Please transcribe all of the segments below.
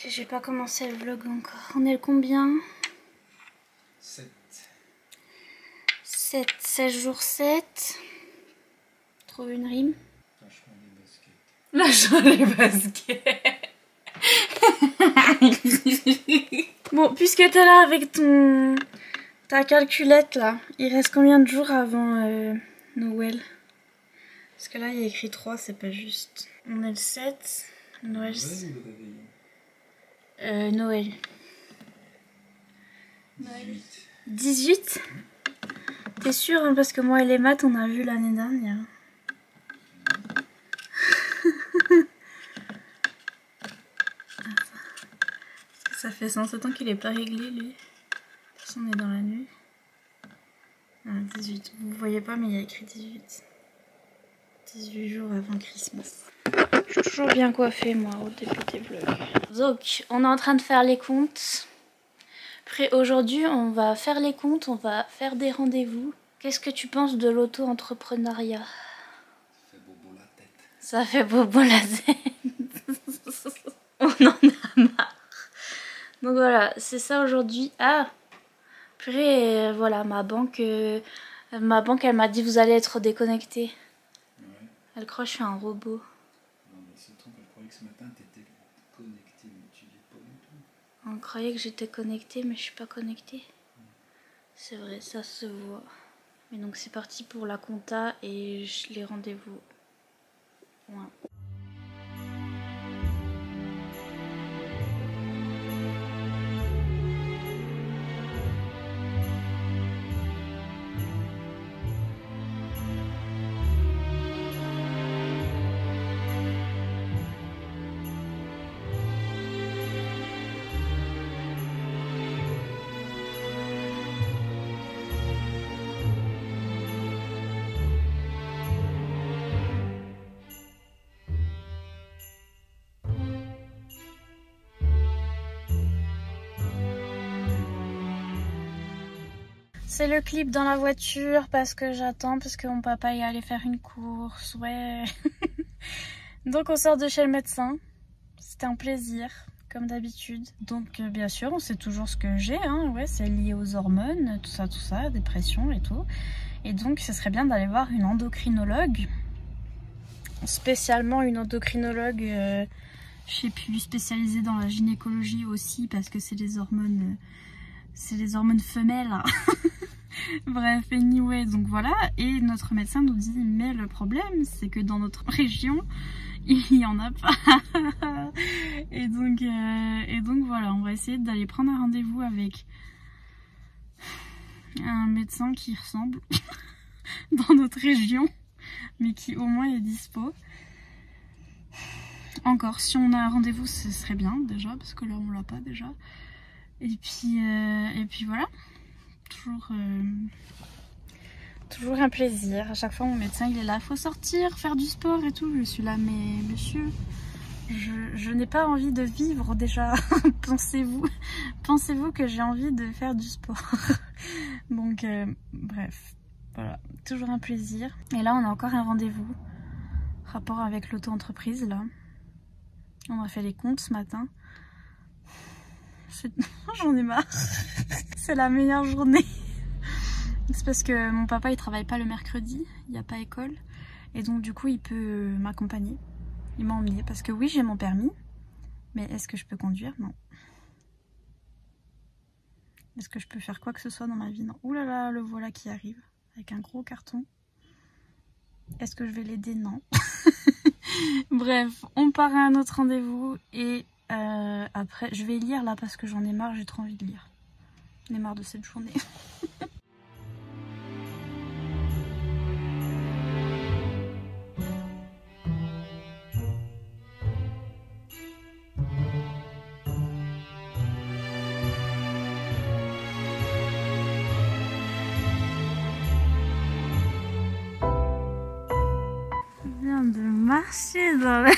J'ai pas commencé le vlog encore. On est le combien? 7. 16 jours 7. Trouve une rime. Lâchement les baskets. Bon, puisque t'es là avec ta calculette là, il reste combien de jours avant Noël? Parce que là il y a écrit 3, c'est pas juste. On est le 7. Noël. Noël. 18. 18? T'es sûr hein, parce que moi et les maths on a vu l'année dernière. Ça fait 107 ans qu'il est pas réglé lui. De toute façon on est dans la nuit. Ah, 18. Vous voyez pas mais il y a écrit 18. 18 jours avant Christmas. Je suis toujours bien coiffée moi au début des vlogs. Donc on est en train de faire les comptes. Après aujourd'hui on va faire les comptes, on va faire des rendez-vous. Qu'est-ce que tu penses de l'auto-entrepreneuriat? Ça fait bobo la tête. On en a marre. Donc voilà, c'est ça aujourd'hui. Ah, purée, voilà, ma banque, elle m'a dit vous allez être déconnecté. Ouais. Elle croit que je suis un robot. Non mais c'est trop, elle croyait que ce matin t'étais connecté, mais tu l'es pas du tout. On croyait que j'étais connectée, mais je suis pas connectée. C'est vrai, ça se voit. Mais donc c'est parti pour la compta et les rendez-vous. Ouais. C'est le clip dans la voiture parce que j'attends, parce que mon papa y allait faire une course, ouais. Donc on sort de chez le médecin. C'était un plaisir, comme d'habitude. Donc bien sûr, on sait toujours ce que j'ai, hein. Ouais, c'est lié aux hormones, tout ça, dépression et tout. Et donc ce serait bien d'aller voir une endocrinologue. Spécialement une endocrinologue, je sais plus, spécialisée dans la gynécologie aussi, parce que c'est les hormones femelles. Bref, anyway, donc voilà. Et notre médecin nous dit, mais le problème, c'est que dans notre région, il n'y en a pas. Et donc voilà, on va essayer d'aller prendre un rendez-vous avec un médecin qui ressemble dans notre région, mais qui au moins est dispo. Encore, si on a un rendez-vous, ce serait bien déjà, parce que là on l'a pas déjà. Et puis voilà. Toujours un plaisir. À chaque fois mon médecin il est là, faut sortir, faire du sport et tout. Je suis là, mais monsieur, je n'ai pas envie de vivre déjà. Pensez-vous que j'ai envie de faire du sport? Donc bref, voilà, toujours un plaisir. Et là on a encore un rendez-vous, rapport avec l'auto-entreprise là. On a fait les comptes ce matin. J'en ai marre. C'est la meilleure journée. C'est parce que mon papa il travaille pas le mercredi, il n'y a pas école. Et donc du coup il peut m'accompagner. Il m'a emmené parce que oui j'ai mon permis. Mais est-ce que je peux conduire? Non. Est-ce que je peux faire quoi que ce soit dans ma vie? Non. Ouh là là, le voilà qui arrive avec un gros carton. Est-ce que je vais l'aider? Non. Bref, on part à un autre rendez-vous et après je vais lire là parce que j'en ai marre, j'ai trop envie de lire. J'en ai marre de cette journée. De marcher dans le...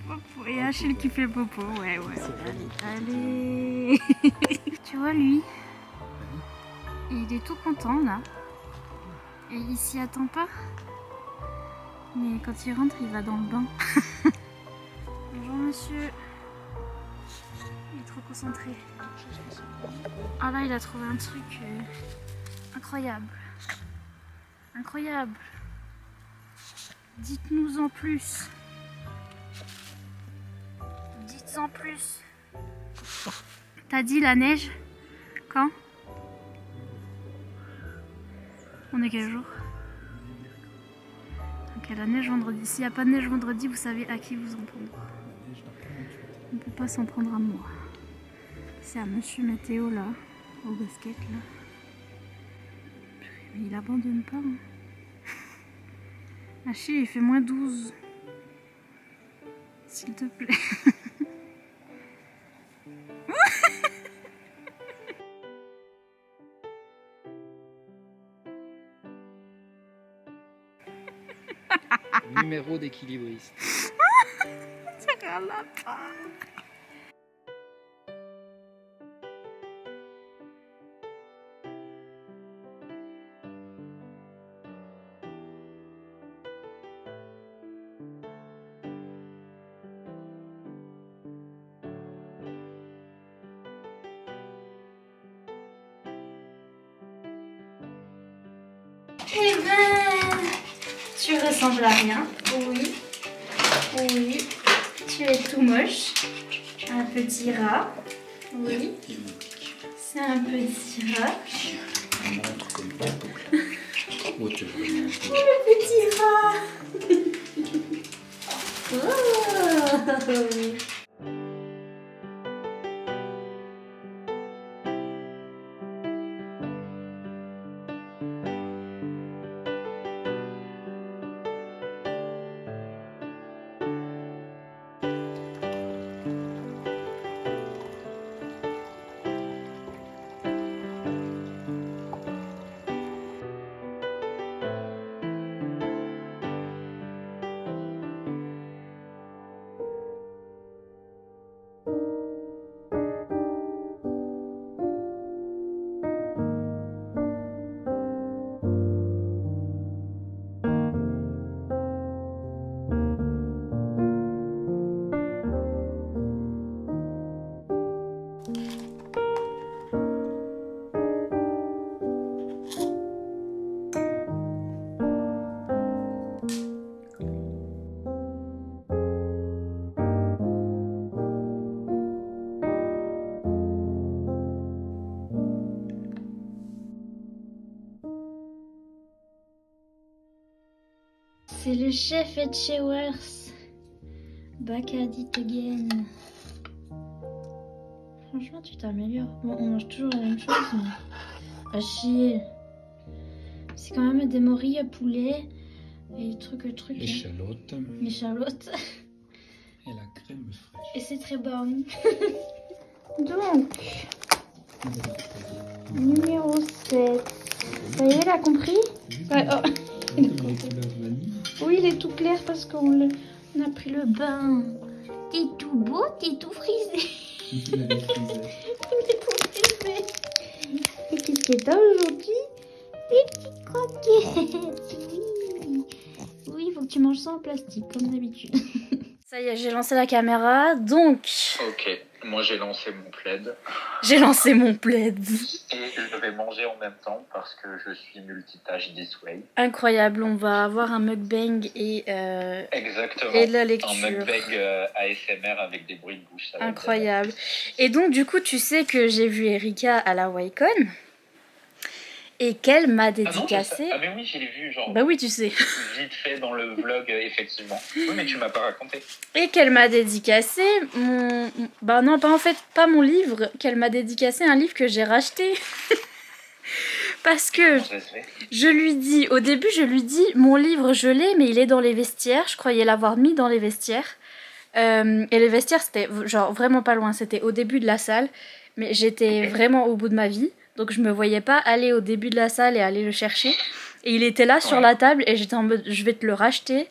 popo. Et Achille qui fait popo, ouais. Allez. Tu vois lui, il est tout content là. Et il s'y attend pas. Mais quand il rentre, il va dans le bain. Bonjour monsieur. Il est trop concentré. Ah là il a trouvé un truc incroyable. Incroyable. Dites-nous en plus. Dites en plus. T'as dit la neige? Quand? On est quel jour? Ok, la neige vendredi. S'il n'y a pas de neige vendredi, vous savez à qui vous en prendre. On ne peut pas s'en prendre à moi. C'est à monsieur Météo là, au basket là. Mais il abandonne pas. Hein. Achille, il fait moins 12. S'il te plaît. Numéro d'équilibriste. C'est un lapin. Eh ben, tu ressembles à rien. Oui. Oui. Tu es tout moche. Un petit rat. Oui. C'est un petit rat. Montre comme ça. Oh, tu veux Le petit rat. Oh. C'est le chef Ed Showers. Back at it again. Franchement, tu t'améliores. Bon, on mange toujours la même chose, mais... à chier. C'est quand même des morilles à poulet et trucs. Échalote. Échalote. Et la crème fraîche. Et c'est très bon. Donc, numéro 7. Ça y est, elle a compris? Ouais, oh. Oui, il est tout clair parce qu'on a pris le bain. T'es tout beau, t'es tout frisé. Il est tout frisé. Et qu'est-ce que t'as aujourd'hui? Des petites croquettes. Oui. Oui, il faut que tu manges ça en plastique, comme d'habitude. Ça y est, j'ai lancé la caméra, donc... Ok, moi j'ai lancé mon plaid. J'ai lancé mon plaid. Et je vais manger en même temps parce que je suis multitâche this way. Incroyable, on va avoir un mukbang et Exactement. et de la lecture. Un mukbang ASMR avec des bruits de bouche. Ça va incroyable. Et donc du coup, tu sais que j'ai vu Erika à la Wacom et qu'elle m'a dédicacé. Ah mais oui, je l'ai vu genre. Bah oui, tu sais. Vite fait dans le vlog, effectivement. Oui, mais tu m'as pas raconté. Et qu'elle m'a dédicacé mon... Bah non, pas en fait, pas mon livre, qu'elle m'a dédicacé un livre que j'ai racheté. Parce que je lui dis, au début je lui dis, mon livre je l'ai mais il est dans les vestiaires, je croyais l'avoir mis dans les vestiaires. Et les vestiaires c'était genre vraiment pas loin, c'était au début de la salle, mais j'étais vraiment au bout de ma vie, donc je me voyais pas aller au début de la salle et aller le chercher. Et il était là sur la table et j'étais en mode, je vais te le racheter,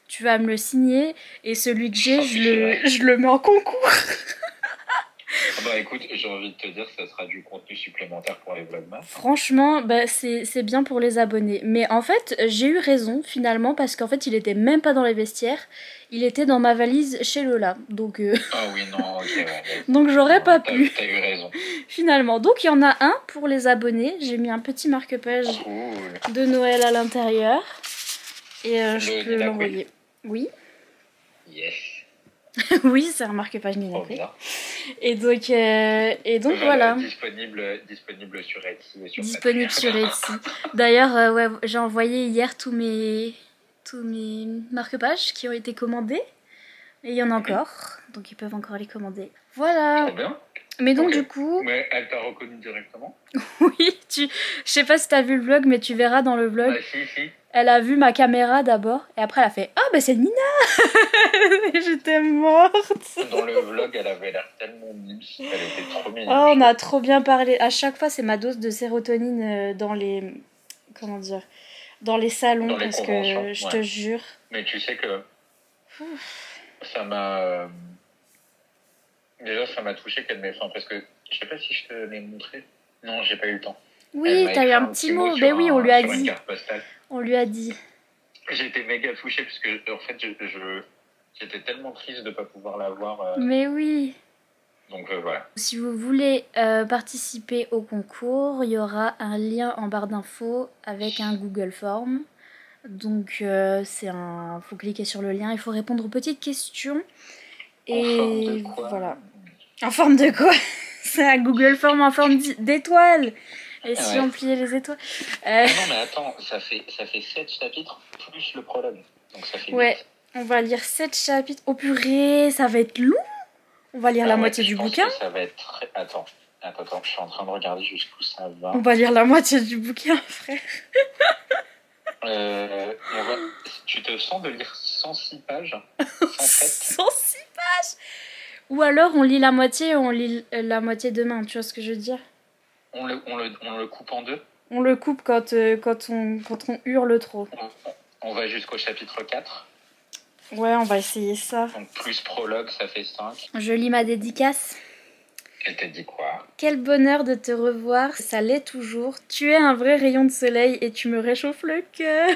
tu vas me le signer, et celui que j'ai, je le mets en concours. Bah écoute, j'ai envie de te dire que ça sera du contenu supplémentaire pour les vlogmas. Franchement, bah, c'est bien pour les abonnés. Mais en fait, j'ai eu raison finalement parce qu'en fait, il était même pas dans les vestiaires. Il était dans ma valise chez Lola. Donc, Ah oui, non, ok, ouais. donc j'aurais pas pu T'as eu raison. finalement. Donc il y en a un pour les abonnés. J'ai mis un petit marque-page Cool. de Noël à l'intérieur. Et je Le peux Nina l'envoyer. Oui, Yes. oui, c'est un marque-page Nina Trop Quick. bien. Et donc voilà. Disponible sur Etsy et sur Disponible Patreon. sur Etsy. D'ailleurs, ouais, j'ai envoyé hier tous mes marque-pages qui ont été commandés. Et il y en a encore, donc ils peuvent encore les commander. Voilà. Trop bien. Mais donc Ok. du coup, Mais elle t'a reconnu directement. oui, je sais pas si t'as vu le vlog, mais tu verras dans le vlog. Bah si. Elle a vu ma caméra d'abord, et après elle a fait « Ah, bah c'est Nina !» J'étais morte. Dans le vlog, elle avait l'air tellement mimes. Elle était trop mignonne. Oh, on a trop bien parlé. À chaque fois, c'est ma dose de sérotonine dans les... Comment dire, dans les salons, Dans les parce conventions, que je ouais. te jure. Mais tu sais que ça m'a... Déjà, ça m'a touché qu'elle m'ait fait... Parce que je sais pas si je te l'ai montré. Non, j'ai pas eu le temps. Oui, t'as eu un petit mot. Ben oui, on lui a sur une dit. carte postale. On lui a dit. J'étais méga touché parce que en fait, j'étais tellement triste de pas pouvoir la voir. Mais oui. Donc voilà. Si vous voulez participer au concours, il y aura un lien en barre d'infos avec un Google Form. Donc faut cliquer sur le lien, il faut répondre aux petites questions. En forme de quoi? Voilà. En forme de quoi? C'est un Google Form en forme d'étoile. Et si on pliait les étoiles Non mais attends, ça fait 7 chapitres plus le prologue. Donc ça fait 8. Ouais, on va lire 7 chapitres. Oh purée, ça va être long. On va lire la moitié du bouquin. Ça va être très... Attends, je suis en train de regarder jusqu'où ça va. On va lire la moitié du bouquin, frère. Tu te sens de lire 106 pages 107 106 pages. Ou alors on lit la moitié et on lit la moitié demain, tu vois ce que je veux dire? On le coupe en deux. On le coupe quand on hurle trop. On va jusqu'au chapitre 4. Ouais, on va essayer ça. Donc plus prologue, ça fait 5. Je lis ma dédicace. Elle t'a dit quoi? Quel bonheur de te revoir, ça l'est toujours. Tu es un vrai rayon de soleil et tu me réchauffes le cœur.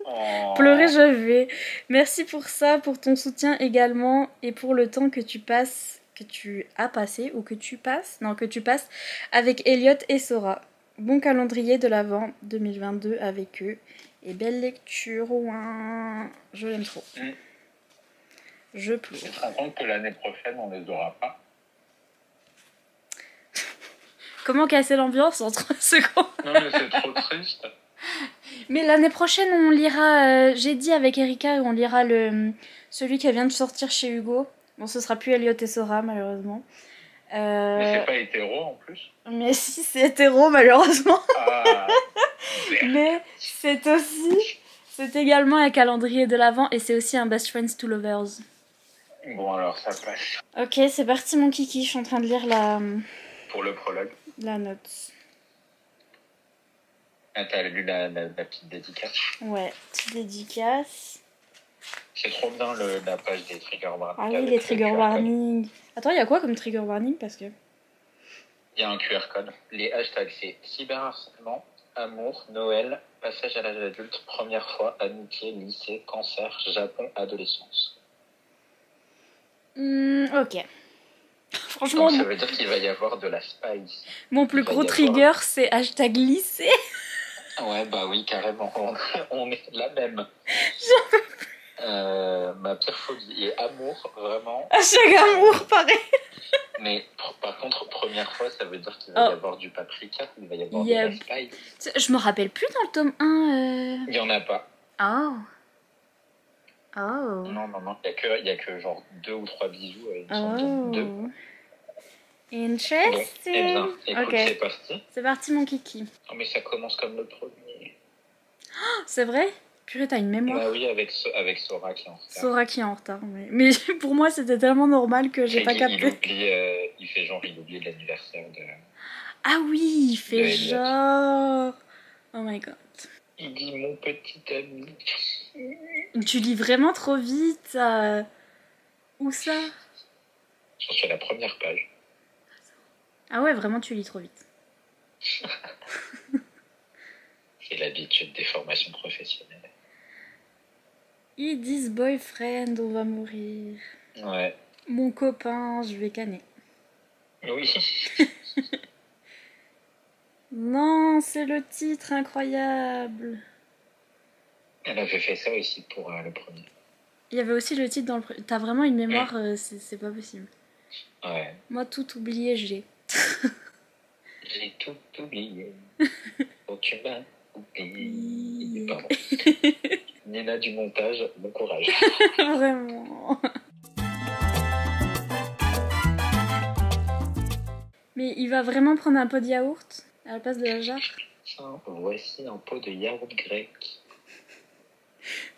Oh. Pleurer, je vais. Merci pour ça, pour ton soutien également et pour le temps que tu passes, que tu passes avec Elliot et Sora. Bon calendrier de l'Avent 2022 avec eux et belle lecture. Ouin. Je l'aime trop. Je pleure. Tu te rends compte que l'année prochaine, on les aura pas? Comment casser l'ambiance en 3 secondes? Non mais c'est trop triste. Mais l'année prochaine, on lira... j'ai dit avec Erika, on lira celui qui vient de sortir chez Hugo. Bon, ce sera plus Elliot et Sora, malheureusement. Mais c'est pas hétéro, en plus. Mais si, c'est hétéro, malheureusement. Ah, mais c'est également un calendrier de l'Avent et c'est aussi un Best Friends to Lovers. Bon, alors ça passe. Ok, c'est parti, mon kiki. Je suis en train de lire Pour le prologue. la note. Ah, t'as lu la petite dédicace? Ouais, petite dédicace. C'est trop bien la page des trigger warnings. Ah oui, les trigger warnings. Attends, il y a quoi comme trigger warning? Parce que... Il y a un QR code. Les hashtags, c'est cyberharcèlement, amour, Noël, passage à l'âge adulte, première fois, amitié, lycée, cancer, Japon, adolescence. Ok. Franchement, donc ça veut dire qu'il va y avoir de la spice. Mon plus gros trigger, c'est hashtag lycée. Ouais, bah oui, carrément. On est la même. Ma pire phobie est amour, vraiment. Hashtag amour, pareil. Mais par contre, première fois, ça veut dire qu'il va y avoir du paprika, il va y avoir de la spice. Je me rappelle plus dans le tome 1. Il n'y en a pas. Oh. Non, il y a que genre 2 ou 3 bisous. Deux. Interesting. Donc, eh bien, écoute, okay. C'est parti. C'est parti, mon kiki. Non, mais ça commence comme le premier. Oh, c'est vrai? Purée, t'as une mémoire. Bah oui, avec Sora qui est en retard. Sora qui est en retard, mais pour moi, c'était tellement normal que j'ai pas capté. Il fait genre, il oublie l'anniversaire de... Ah oui, il fait genre... Oh my god. Il dit mon petit ami. Tu lis vraiment trop vite. Où ça? Sur la première page. Ah ouais, vraiment, tu lis trop vite. C'est l'habitude des formations professionnelles. Edith's boyfriend, on va mourir. Ouais. Mon copain, je vais canner. Oui. Non, c'est le titre incroyable. Elle avait fait ça aussi pour le premier. Il y avait aussi le titre dans le... T'as vraiment une mémoire, c'est pas possible. Ouais. Moi, tout oublié, j'ai. J'ai tout oublié. Oh, tu m'as oublié. Pardon. Nina du montage, bon courage. Vraiment. Mais il va vraiment prendre un pot de yaourt à la place de la jarre? Tiens, voici un pot de yaourt grec.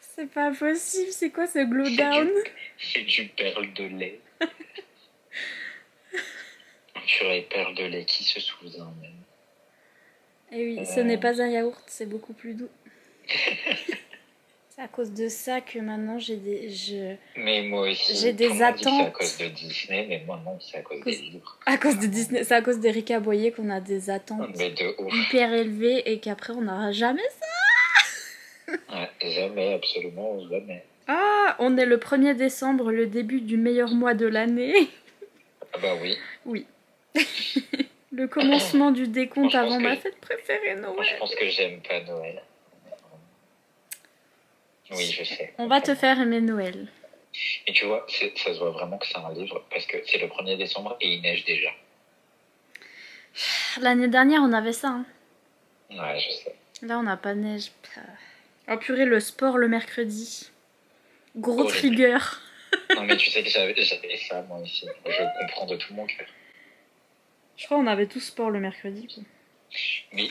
C'est pas possible, c'est quoi ce glow down? C'est du perle de lait. Purée, perle de lait, qui se souvient même? Eh oui, ce n'est pas un yaourt, c'est beaucoup plus doux. C'est à cause de ça que maintenant j'ai des... Mais moi aussi. J'ai des Tout le monde dit que attentes. c'est à cause de Disney, mais moi non, c'est à cause des livres. À cause de Disney, c'est à cause d'Erika Aboyer qu'on a des attentes Mais de ouf. hyper élevées et qu'après on n'aura jamais ça. Ouais, jamais, absolument jamais. Ah, on est le 1er décembre, le début du meilleur mois de l'année. Ah bah oui. Oui. Le commencement du décompte Moi, je pense avant que- ma fête préférée, Moi, Noël. je pense que j'aime pas Noël. Oui, je sais. On va te faire aimer Noël. Et tu vois, ça se voit vraiment que c'est un livre parce que c'est le 1er décembre et il neige déjà. L'année dernière, on avait ça. Hein. Ouais, je sais. Là, on n'a pas de neige. Oh purée, le sport le mercredi. Gros Horrible. trigger. Non, mais tu sais que j'avais ça, moi aussi. Je comprends de tout mon cœur. Je crois qu'on avait tous sport le mercredi. Quoi. Mais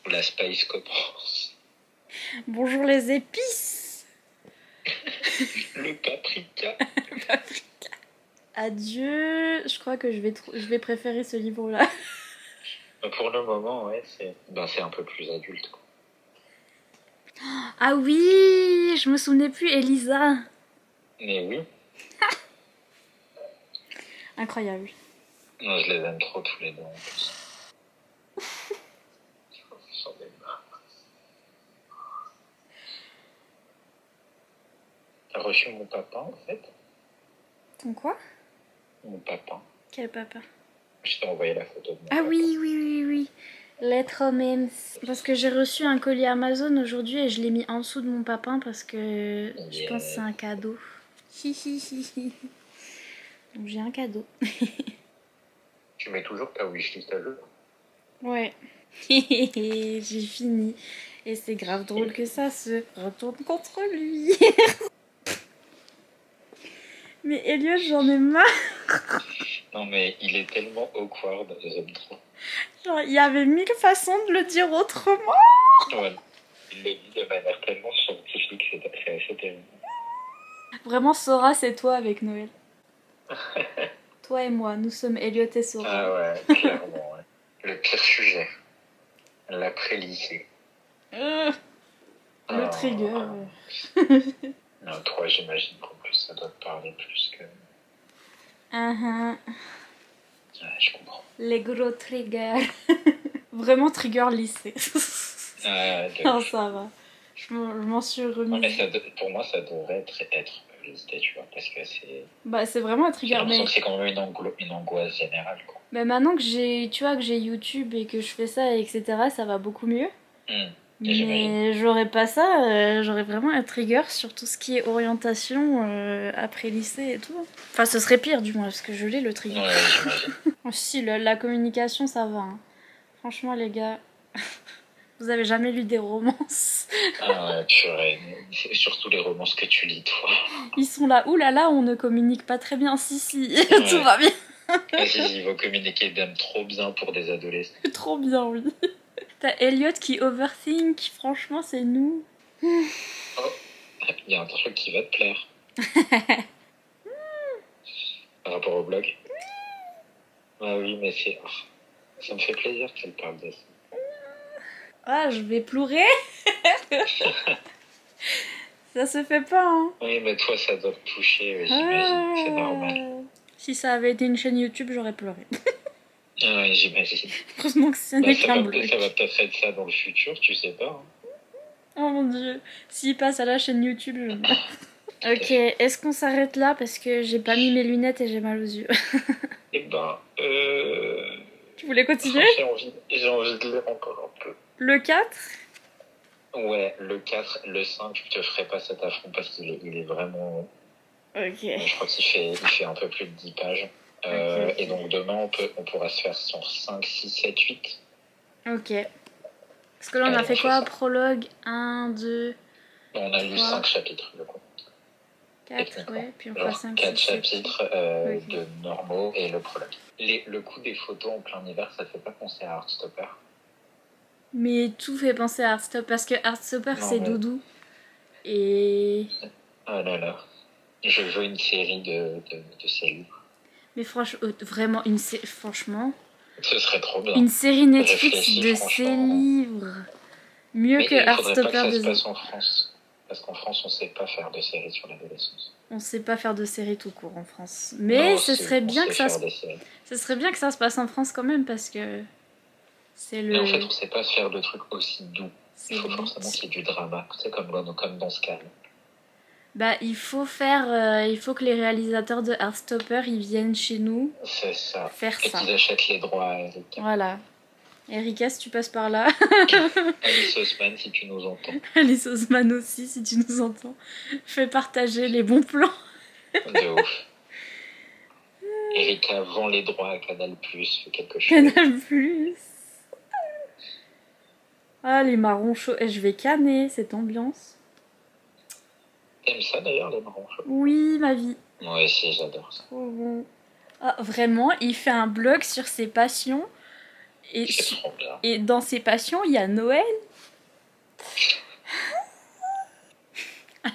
la Spice commence. Bonjour les épices. Le paprika. Adieu. Je crois que je vais préférer ce livre-là. Pour le moment, ouais, c'est un peu plus adulte. Quoi. Ah oui, je me souvenais plus, Elisa. Mais oui, Incroyable. moi je les aime trop tous les deux en plus. J'en ai marre. T'as reçu mon papa en fait? Ton quoi? Mon papa. Quel papa? Je t'ai envoyé la photo de mon Ah papa. oui. Lettre même. Parce que j'ai reçu un colis Amazon aujourd'hui et je l'ai mis en dessous de mon papin parce que je pense que c'est un cadeau. Hihihihi. Donc j'ai un cadeau. Tu mets toujours ta wishlist à jour? Ouais. J'ai fini. Et c'est grave drôle que ça se retourne contre lui. Mais Elliot, j'en ai marre. Non mais il est tellement awkward, j'aime trop. Genre, il y avait 1000 façons de le dire autrement. Ouais. Il le dit de manière tellement scientifique, c'est assez terrible. Vraiment, Sora, c'est toi avec Noël. Toi et moi, nous sommes Elliot et Sora. Ah ouais, clairement. Ouais. Le pire sujet. L'après-lycée. Le trigger. Non, toi, j'imagine qu'en plus, ça doit te parler plus que... Uh-huh. Ouais, je comprends. Les gros triggers. Vraiment trigger lycée. Ah, Non, ça va. Je m'en suis Non, remise. mais pour moi, ça devrait être listé, tu vois, parce que c'est... Bah, c'est vraiment un J'ai trigger. l'impression Mais... que c'est quand même une angoisse générale, quoi. mais maintenant que j'ai, tu vois, que j'ai YouTube et que je fais ça, etc., ça va beaucoup mieux. Et j'imagine. Mais j'aurais pas ça, j'aurais vraiment un trigger sur tout ce qui est orientation après lycée et tout. Enfin, ce serait pire du moins, parce que je l'ai le trigger. Ouais, j'imagine. Oh, si, la communication, ça va. Hein. Franchement, les gars, vous avez jamais lu des romances? Ah ouais, purée. C'est surtout les romances que tu lis, toi. Ils sont là, oulala, on ne communique pas très bien. Si, Ouais. tout va bien. Vas-y, ils vont communiquer même trop bien pour des adolescents. Trop bien, oui. T'as Elliot qui overthink, franchement, c'est nous. Oh, il y a un truc qui va te plaire. Par rapport au blog. Ah oui, mais c'est... oh, ça me fait plaisir qu'elle parle de ça. Ah, je vais pleurer. Ça se fait pas, hein. Oui, mais toi, ça doit te toucher, j'imagine. C'est normal. Si ça avait été une chaîne YouTube, j'aurais pleuré. Ouais, j'imagine. Heureusement que ce Bah, n'est ça qu'un va, blog. ça va peut-être être ça dans le futur, tu sais pas. Hein. Oh mon dieu. S'il passe à la chaîne YouTube, je meurs. Ok, est-ce qu'on s'arrête là parce que j'ai pas mis mes lunettes et j'ai mal aux yeux. Eh ben, Tu voulais continuer? j'ai envie de lire encore un peu. Le 4? Ouais, le 4, le 5, je te ferai pas cet affront parce qu'il est vraiment... Ok. Je crois il fait un peu plus de 10 pages. Ok. Et donc demain, on pourra se faire sur 5, 6, 7, 8. Ok. Parce que là, on a Allez, fait on quoi? fait ça. Prologue 1, 2, On a lu 3, 5 chapitres, du coup. 4, ouais. Puis on fera Genre 5, 4 6, 7. chapitres Ok. de normaux et le prologue. Le coup des photos en plein hiver, ça fait pas penser à Heartstopper? Mais tout fait penser à Heartstopper parce que Heartstopper, Non, c'est mais- doudou. Et. Oh là là. Je veux une série de ces livres. Mais franchement, vraiment, franchement, Ce serait trop bien. une série Netflix Réfléchis, de franchement. ces livres. Mieux Mais que il faudrait pas que Heartstopper ça se des passe autres. en France. Parce qu'en France, on sait pas faire de séries sur l'adolescence. On sait pas faire de séries tout court en France. Mais Non, ce si, serait on bien sait que ça faire se... des séries. Ce serait bien que ça se passe en France quand même parce que c'est Mais en fait, le. on sait pas faire de trucs aussi doux. C'est Il faut le forcément but. qu'il y ait du drama. Tu sais, comme dans ce cas. Bah, il faut que les réalisateurs de Heartstopper ils viennent chez nous C'est ça. faire Et ça. qu'ils achètent les droits à Erika. Voilà. Erika, si tu passes par là. Alice Haussmann, si tu nous entends. Alice Osman aussi, si tu nous entends. Fais partager les bons plans. De ouf. Erika vend les droits à Canal+, fait quelque chose. Canal Plus. Ah, les marrons chauds. Et je vais canner cette ambiance. T'aimes ça d'ailleurs, les marrons chauds? Oui, ma vie. Moi aussi, j'adore ça. Trop bon. Ah, vraiment, il fait un blog sur ses passions. C'est trop bien. Et dans ses passions, il y a Noël.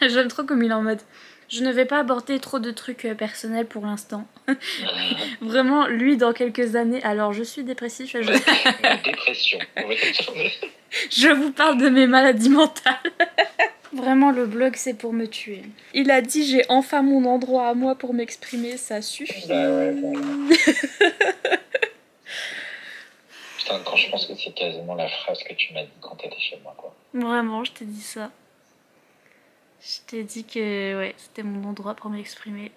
J'aime trop comme il est en mode. Je ne vais pas aborder trop de trucs personnels pour l'instant. Vraiment, lui, dans quelques années. Alors, je suis dépressif. Ma dépression. On va dire. Je vous parle de mes maladies mentales. Vraiment, le blog, c'est pour me tuer. Il a dit, j'ai enfin mon endroit à moi pour m'exprimer, ça suffit. Bah ouais, voilà. Putain, quand je pense que c'est quasiment la phrase que tu m'as dit quand t'étais chez moi, quoi. Vraiment, je t'ai dit ça. Je t'ai dit que ouais, c'était mon endroit pour m'exprimer.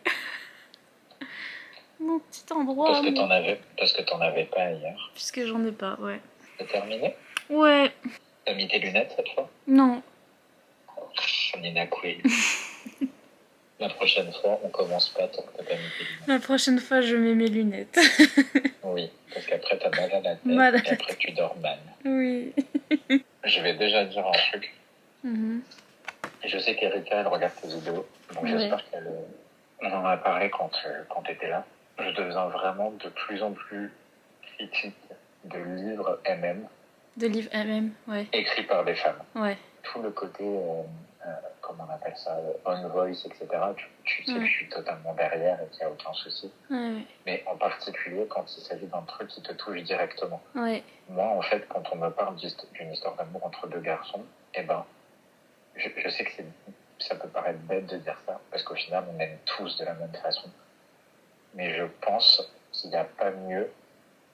Mon petit endroit. Parce que t'en avais pas ailleurs. Puisque j'en ai pas, ouais. C'est terminé? Ouais. T'as mis tes lunettes cette fois? Non. Nina Queen. La prochaine fois, on commence pas tant que t'as pas mis tes lunettes. La prochaine fois, je mets mes lunettes. Oui, parce qu'après t'as mal à la tête Mal à et après tu dors mal. Oui. Je vais déjà dire un truc. Mhm. Je sais qu'Erika, elle regarde tes vidéos, donc Ouais. j'espère qu'elle... On en a parlé quand t'étais là. Je deviens vraiment de plus en plus critique de livres MM De livres MM, ouais. écrits par des femmes. Ouais. Tout le côté, comment on appelle ça, on voice, etc. Tu sais que je suis totalement derrière et qu'il n'y a aucun souci. Ouais, Mais en particulier quand il s'agit d'un truc qui te touche directement. ouais. Moi, en fait, quand on me parle d'une histoire d'amour entre deux garçons, eh ben, je sais que ça peut paraître bête de dire ça, parce qu'au final, on aime tous de la même façon. Mais je pense qu'il n'y a pas mieux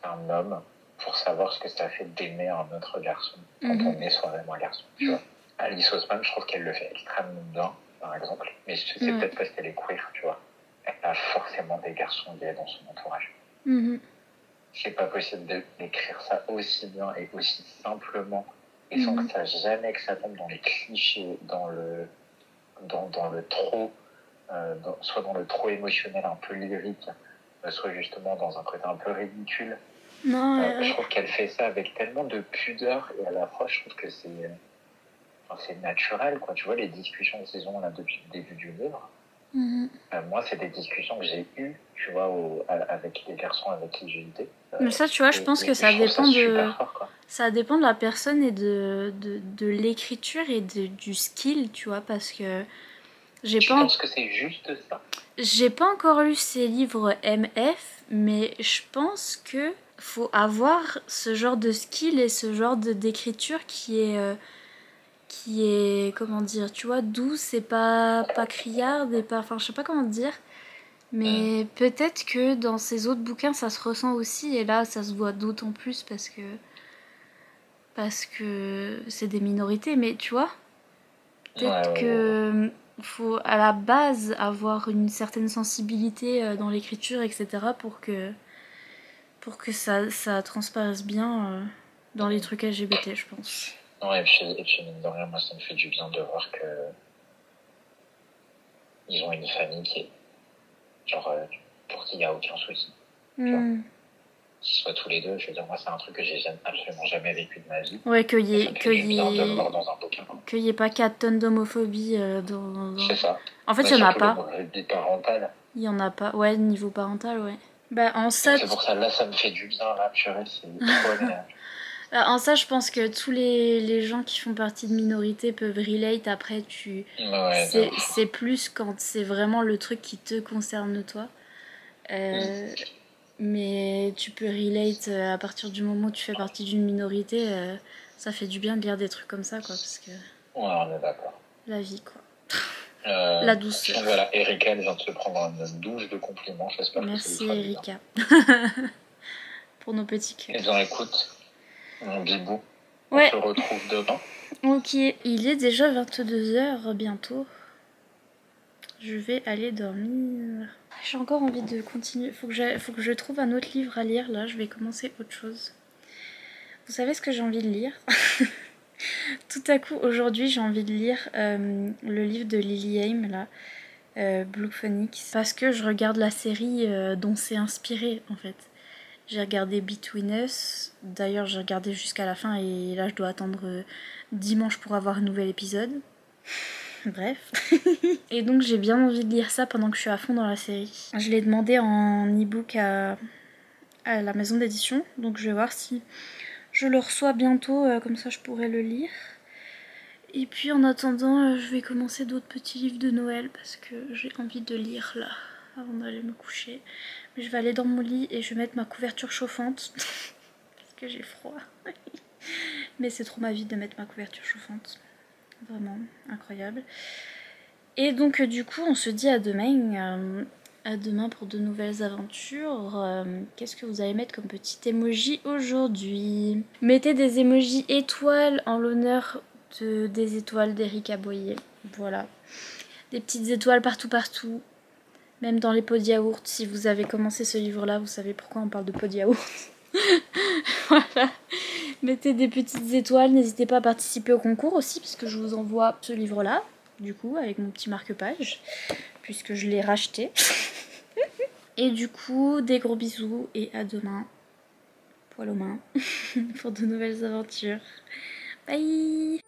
qu'un homme pour savoir ce que ça fait d'aimer un autre garçon quand on est soi-même un garçon, tu vois. Alice Haussmann, je trouve qu'elle le fait extrêmement bien, par exemple. Mais c'est peut-être parce qu'elle est queer, tu vois. Elle a forcément des garçons gays dans son entourage. C'est pas possible d'écrire ça aussi bien et aussi simplement et sans que ça tombe dans les clichés, dans le trop, soit dans le trop émotionnel, un peu lyrique, soit justement dans un côté un peu ridicule. Non, Je trouve qu'elle fait ça avec tellement de pudeur et à la fois je trouve que c'est naturel, quoi. Tu vois, les discussions qu'ils ont là depuis le début du livre, moi c'est des discussions que j'ai eues, tu vois, avec les garçons avec qui j'ai été. mais ça, tu vois, je pense que ça dépend ça dépend de la personne et de l'écriture et du skill, tu vois, parce que Je pense que c'est juste ça. J'ai pas encore lu ces livres MF, mais je pense que faut avoir ce genre de skill et ce genre d'écriture qui est comment dire, tu vois, douce et pas criarde et pas, enfin je sais pas comment dire, Mais peut-être que dans ces autres bouquins, ça se ressent aussi, et là, ça se voit d'autant plus parce que c'est des minorités, mais tu vois, peut-être que faut à la base avoir une certaine sensibilité dans l'écriture, etc., pour que ça transparaisse bien dans les trucs LGBT, je pense. Ouais, et puis mine de rien, moi, ça me fait du bien de voir que ils ont une famille qui est, genre, pour qui il n'y a aucun souci. Tu vois, qu'ils soient tous les deux, je veux dire, moi, c'est un truc que j'ai absolument jamais vécu de ma vie. Ouais, qu'il y ait pas 4 tonnes d'homophobie dans... C'est ça. En fait, il y en a pas. Des parentales. Il y en a pas. Ouais, niveau parental, ouais. Bah, en ça... C'est pour ça, là, ça me fait du bien, là, purée, c'est trop agréable. En ça, je pense que tous les gens qui font partie de minorités peuvent relate. Après, c'est plus quand c'est vraiment le truc qui te concerne toi. Mais tu peux relate à partir du moment où tu fais partie d'une minorité. Ça fait du bien de lire des trucs comme ça, quoi. Parce que... Ouais, on est d'accord. La vie, quoi. La douceur. Donc voilà, Erika, elle vient de se prendre une douche de compliments. J'espère que ça lui fera Erika. Pour nos petits cœurs. Eh bien, écoute, mon bibou, on se retrouve demain. Ok, il est déjà 22h bientôt. Je vais aller dormir. J'ai encore envie de continuer. Faut que je trouve un autre livre à lire. Là, je vais commencer autre chose. Vous savez ce que j'ai envie de lire? Tout à coup, aujourd'hui, j'ai envie de lire le livre de Lily Haim, là, Blue Phoenix. Parce que je regarde la série dont c'est inspiré, en fait. J'ai regardé Between Us. D'ailleurs, j'ai regardé jusqu'à la fin et là, je dois attendre dimanche pour avoir un nouvel épisode. Bref. Et donc, j'ai bien envie de lire ça pendant que je suis à fond dans la série. Je l'ai demandé en e-book à la maison d'édition. Donc, je vais voir si je le reçois bientôt. Comme ça, je pourrai le lire. Et puis, en attendant, je vais commencer d'autres petits livres de Noël parce que j'ai envie de lire là, avant d'aller me coucher. Mais je vais aller dans mon lit et je vais mettre ma couverture chauffante parce que j'ai froid. Mais c'est trop ma vie de mettre ma couverture chauffante. Vraiment incroyable. Et donc du coup on se dit à demain. À demain pour de nouvelles aventures. Qu'est-ce que vous allez mettre comme petit emoji aujourd'hui? Mettez des emojis étoiles en l'honneur des étoiles d'Erika Boyer. Voilà. Des petites étoiles partout. Même dans les pots de yaourt. Si vous avez commencé ce livre-là, vous savez pourquoi on parle de pots de yaourt. Voilà. Mettez des petites étoiles. N'hésitez pas à participer au concours aussi, puisque je vous envoie ce livre-là, du coup, avec mon petit marque-page, puisque je l'ai racheté. Et du coup, des gros bisous et à demain, poil aux mains, pour de nouvelles aventures. Bye!